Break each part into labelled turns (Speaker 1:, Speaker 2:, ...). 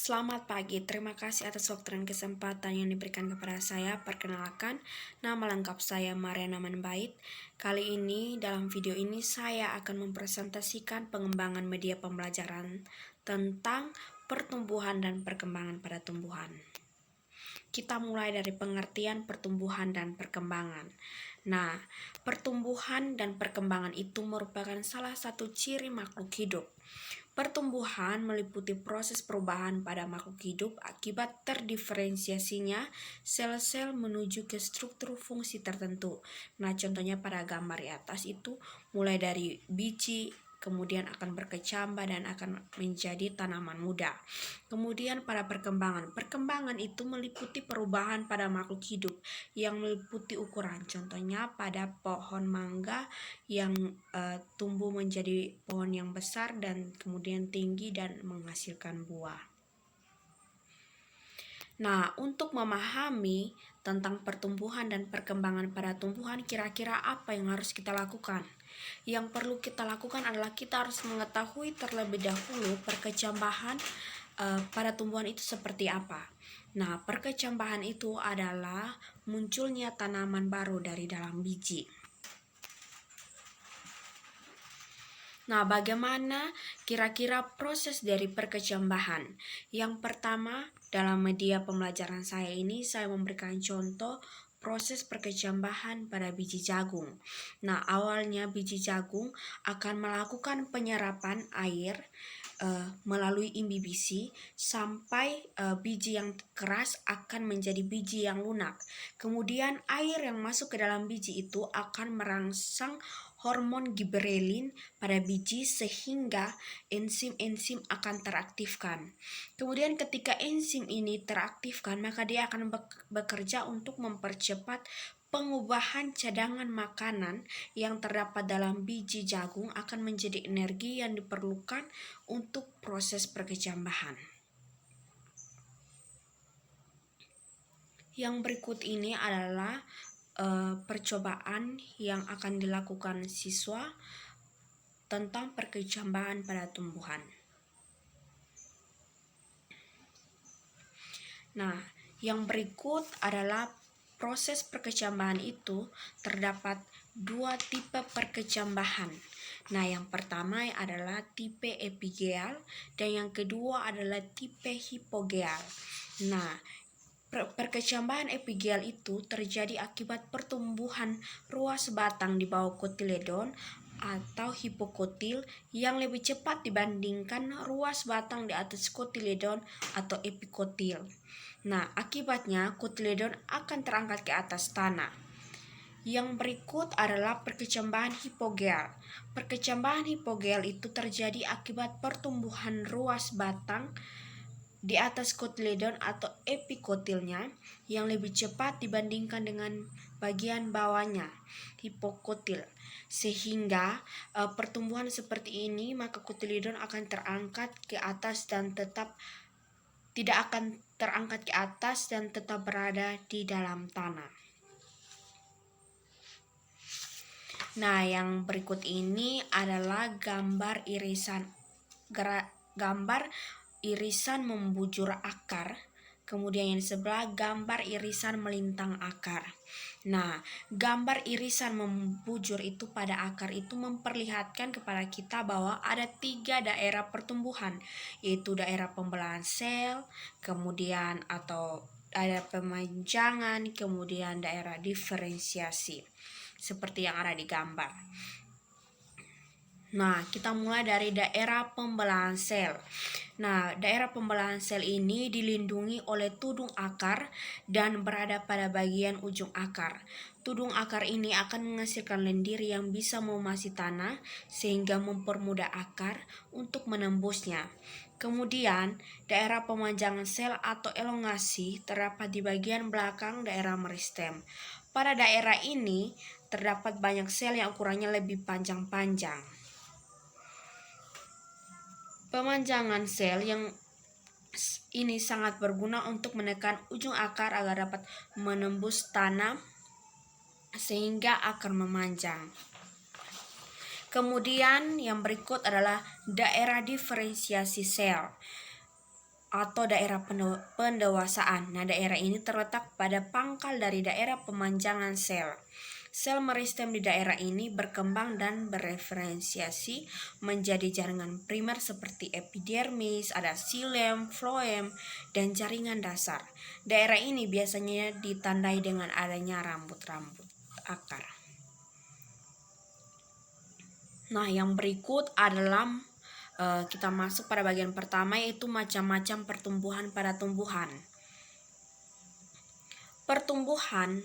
Speaker 1: Selamat pagi, terima kasih atas waktu dan kesempatan yang diberikan kepada saya. Perkenalkan, nama lengkap saya Mariana Manbait. Kali ini, dalam video ini saya akan mempresentasikan pengembangan media pembelajaran tentang pertumbuhan dan perkembangan pada tumbuhan. Kita mulai dari pengertian pertumbuhan dan perkembangan. Nah, pertumbuhan dan perkembangan itu merupakan salah satu ciri makhluk hidup. Pertumbuhan meliputi proses perubahan pada makhluk hidup akibat terdiferensiasinya sel-sel menuju ke struktur fungsi tertentu. Nah, contohnya pada gambar di atas itu mulai dari biji, kemudian akan berkecambah dan akan menjadi tanaman muda. Kemudian pada perkembangan itu meliputi perubahan pada makhluk hidup yang meliputi ukuran. Contohnya pada pohon mangga yang tumbuh menjadi pohon yang besar dan kemudian tinggi dan menghasilkan buah. Nah, untuk memahami tentang pertumbuhan dan perkembangan pada tumbuhan, kira-kira apa yang harus kita lakukan? Yang perlu kita lakukan adalah kita harus mengetahui terlebih dahulu perkecambahan pada tumbuhan itu seperti apa. Nah, perkecambahan itu adalah munculnya tanaman baru dari dalam biji. Nah, bagaimana kira-kira proses dari perkecambahan? Yang pertama, dalam media pembelajaran saya ini, saya memberikan contoh proses perkecambahan pada biji jagung. Nah, awalnya biji jagung akan melakukan penyerapan air melalui imbibisi sampai biji yang keras akan menjadi biji yang lunak. Kemudian air yang masuk ke dalam biji itu akan merangsang hormon giberelin pada biji sehingga enzim-enzim akan teraktifkan. Kemudian ketika enzim ini teraktifkan, maka dia akan bekerja untuk mempercepat pengubahan cadangan makanan yang terdapat dalam biji jagung akan menjadi energi yang diperlukan untuk proses perkecambahan. Yang berikut ini adalah percobaan yang akan dilakukan siswa tentang perkecambahan pada tumbuhan. Nah, yang berikut adalah proses perkecambahan itu terdapat dua tipe perkecambahan. Nah, yang pertama adalah tipe epigeal dan yang kedua adalah tipe hipogeal. Nah, perkecambahan epigeal itu terjadi akibat pertumbuhan ruas batang di bawah kotiledon atau hipokotil yang lebih cepat dibandingkan ruas batang di atas kotiledon atau epikotil. Nah, akibatnya kotiledon akan terangkat ke atas tanah. Yang berikut adalah perkecambahan hipogeal. Perkecambahan hipogeal itu terjadi akibat pertumbuhan ruas batang di atas kotiledon atau epikotilnya yang lebih cepat dibandingkan dengan bagian bawahnya, hipokotil. Sehingga pertumbuhan seperti ini, maka kotiledon akan terangkat ke atas dan tidak akan terangkat ke atas dan tetap berada di dalam tanah. Nah, yang berikut ini adalah gambar irisan membujur akar. Kemudian yang di sebelah gambar irisan melintang akar. Nah, gambar irisan membujur itu pada akar itu memperlihatkan kepada kita bahwa ada 3 daerah pertumbuhan, yaitu daerah pembelahan sel, kemudian atau daerah pemanjangan, kemudian daerah diferensiasi, seperti yang ada di gambar. Nah, kita mulai dari daerah pembelahan sel. Nah, daerah pembelahan sel ini dilindungi oleh tudung akar dan berada pada bagian ujung akar. Tudung akar ini akan menghasilkan lendir yang bisa memasi tanah sehingga mempermudah akar untuk menembusnya. Kemudian, daerah pemanjangan sel atau elongasi terdapat di bagian belakang daerah meristem. Pada daerah ini terdapat banyak sel yang ukurannya lebih panjang-panjang. Pemanjangan sel yang ini sangat berguna untuk menekan ujung akar agar dapat menembus tanah sehingga akar memanjang. Kemudian yang berikut adalah daerah diferensiasi sel. atau daerah pendewasaan. Nah, daerah ini terletak pada pangkal dari daerah pemanjangan sel. Sel meristem di daerah ini berkembang dan bereferensiasi menjadi jaringan primer seperti epidermis, ada xilem, floem, dan jaringan dasar. Daerah ini biasanya ditandai dengan adanya rambut-rambut akar. Nah, yang berikut adalah kita masuk pada bagian pertama, yaitu macam-macam pertumbuhan pada tumbuhan. Pertumbuhan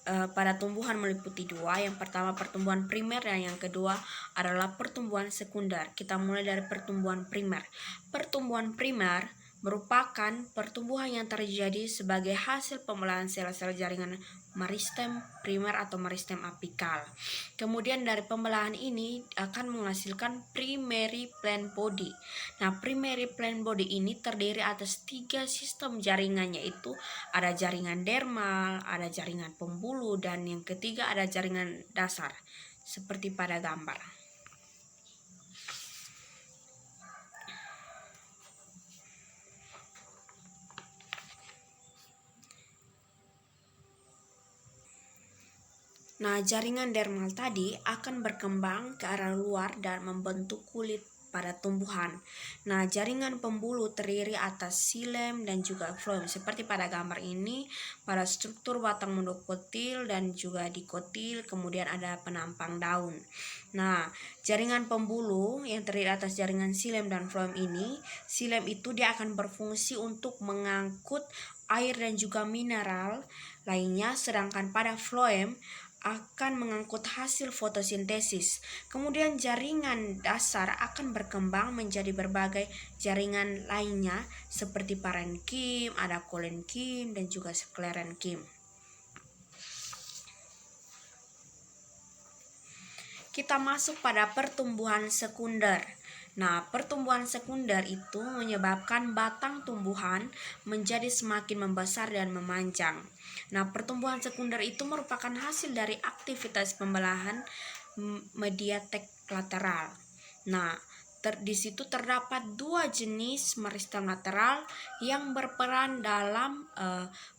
Speaker 1: pada tumbuhan meliputi dua. Yang pertama pertumbuhan primer dan yang kedua adalah pertumbuhan sekunder. Kita mulai dari pertumbuhan primer. Pertumbuhan primer merupakan pertumbuhan yang terjadi sebagai hasil pembelahan sel-sel jaringan meristem primer atau meristem apikal. Kemudian dari pembelahan ini akan menghasilkan primary plant body. Nah, primary plant body ini terdiri atas 3 sistem jaringan, yaitu ada jaringan dermal, ada jaringan pembuluh, dan yang ketiga ada jaringan dasar seperti pada gambar. Nah, jaringan dermal tadi akan berkembang ke arah luar dan membentuk kulit pada tumbuhan. Nah, jaringan pembuluh terdiri atas xilem dan juga floem. Seperti pada gambar ini, pada struktur batang monokotil dan juga dikotil, kemudian ada penampang daun. Nah, jaringan pembuluh yang terdiri atas jaringan xilem dan floem ini, xilem itu dia akan berfungsi untuk mengangkut air dan juga mineral lainnya, sedangkan pada floem akan mengangkut hasil fotosintesis. Kemudian jaringan dasar akan berkembang menjadi berbagai jaringan lainnya seperti parenkim, ada kolenkim, dan juga sklerenkim. Kita masuk pada pertumbuhan sekunder. Nah, pertumbuhan sekunder itu menyebabkan batang tumbuhan menjadi semakin membesar dan memanjang. Nah, pertumbuhan sekunder itu merupakan hasil dari aktivitas pembelahan mediatek lateral. Nah, di situ terdapat 2 jenis meristem lateral yang berperan dalam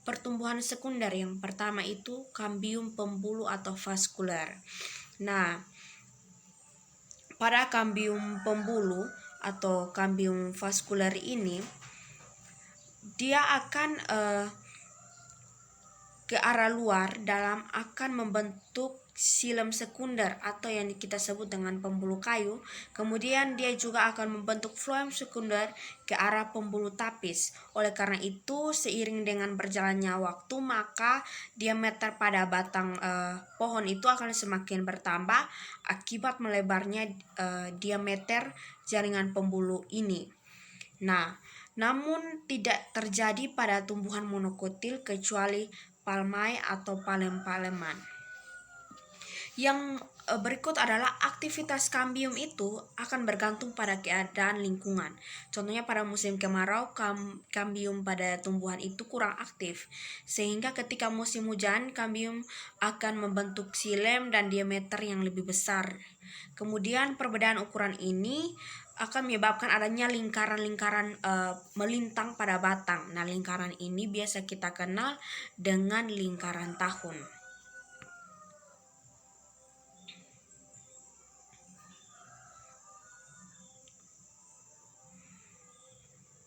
Speaker 1: pertumbuhan sekunder. Yang pertama itu kambium pembuluh atau vaskuler. Nah, pada kambium pembuluh atau kambium vaskuler ini, dia akan ke arah luar dalam akan membentuk xilem sekunder atau yang kita sebut dengan pembuluh kayu. Kemudian dia juga akan membentuk floem sekunder ke arah pembuluh tapis. Oleh karena itu, seiring dengan berjalannya waktu, maka diameter pada batang pohon itu akan semakin bertambah akibat melebarnya diameter jaringan pembuluh ini. Nah, namun tidak terjadi pada tumbuhan monokotil kecuali palmae atau palem-paleman. Yang berikut adalah aktivitas kambium itu akan bergantung pada keadaan lingkungan. Contohnya pada musim kemarau, kambium pada tumbuhan itu kurang aktif. Sehingga ketika musim hujan, kambium akan membentuk xilem dan diameter yang lebih besar. Kemudian perbedaan ukuran ini akan menyebabkan adanya lingkaran-lingkaran melintang pada batang. Nah, lingkaran ini biasa kita kenal dengan lingkaran tahun.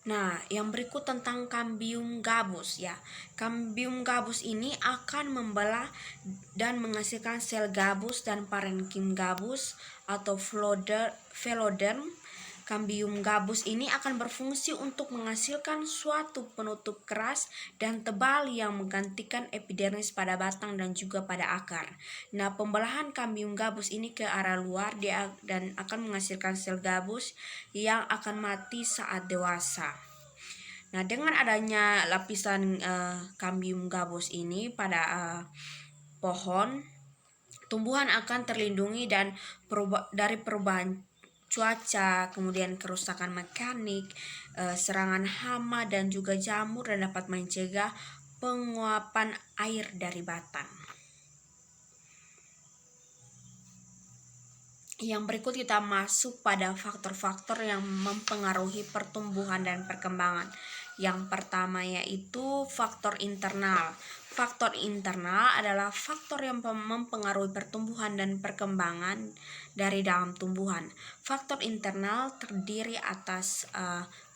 Speaker 1: Nah, yang berikut tentang kambium gabus ya. Kambium gabus ini akan membelah dan menghasilkan sel gabus dan parenkim gabus atau phloderm. Kambium gabus ini akan berfungsi untuk menghasilkan suatu penutup keras dan tebal yang menggantikan epidermis pada batang dan juga pada akar. Nah, pembelahan kambium gabus ini ke arah luar dan akan menghasilkan sel gabus yang akan mati saat dewasa. Nah, dengan adanya lapisan kambium gabus ini pada pohon, tumbuhan akan terlindungi dan dari perubahan cuaca, kemudian kerusakan mekanik, serangan hama dan juga jamur, dan dapat mencegah penguapan air dari batang. Yang berikut kita masuk pada faktor-faktor yang mempengaruhi pertumbuhan dan perkembangan. Yang pertama yaitu faktor internal. Faktor internal adalah faktor yang mempengaruhi pertumbuhan dan perkembangan dari dalam tumbuhan. Faktor internal terdiri atas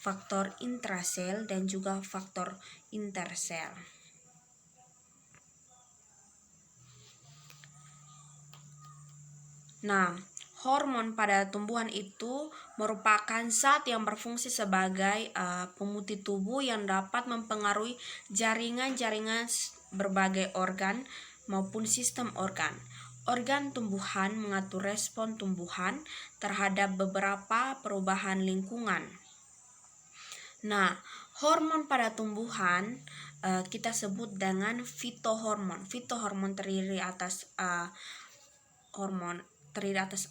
Speaker 1: faktor intrasel dan juga faktor intersel. Nah, hormon pada tumbuhan itu merupakan zat yang berfungsi sebagai pemutih tubuh yang dapat mempengaruhi jaringan-jaringan berbagai organ maupun sistem organ. Organ tumbuhan mengatur respon tumbuhan terhadap beberapa perubahan lingkungan. Nah, hormon pada tumbuhan kita sebut dengan fitohormon. Fitohormon terdiri atas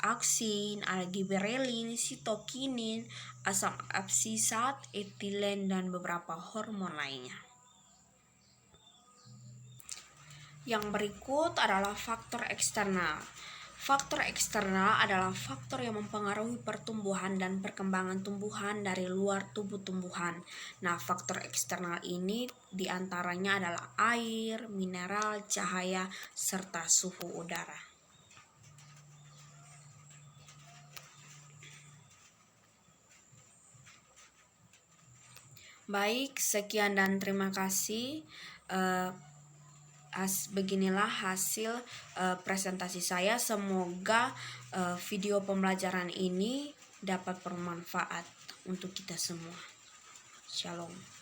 Speaker 1: aksin, ada giberelin, sitokinin, asam absisat, etilen, dan beberapa hormon lainnya. Yang berikut adalah faktor eksternal. Faktor eksternal adalah faktor yang mempengaruhi pertumbuhan dan perkembangan tumbuhan dari luar tubuh tumbuhan. Nah, faktor eksternal ini diantaranya adalah air, mineral, cahaya, serta suhu udara. Baik, sekian dan terima kasih. Beginilah hasil presentasi saya. Semoga video pembelajaran ini dapat bermanfaat untuk kita semua. Shalom.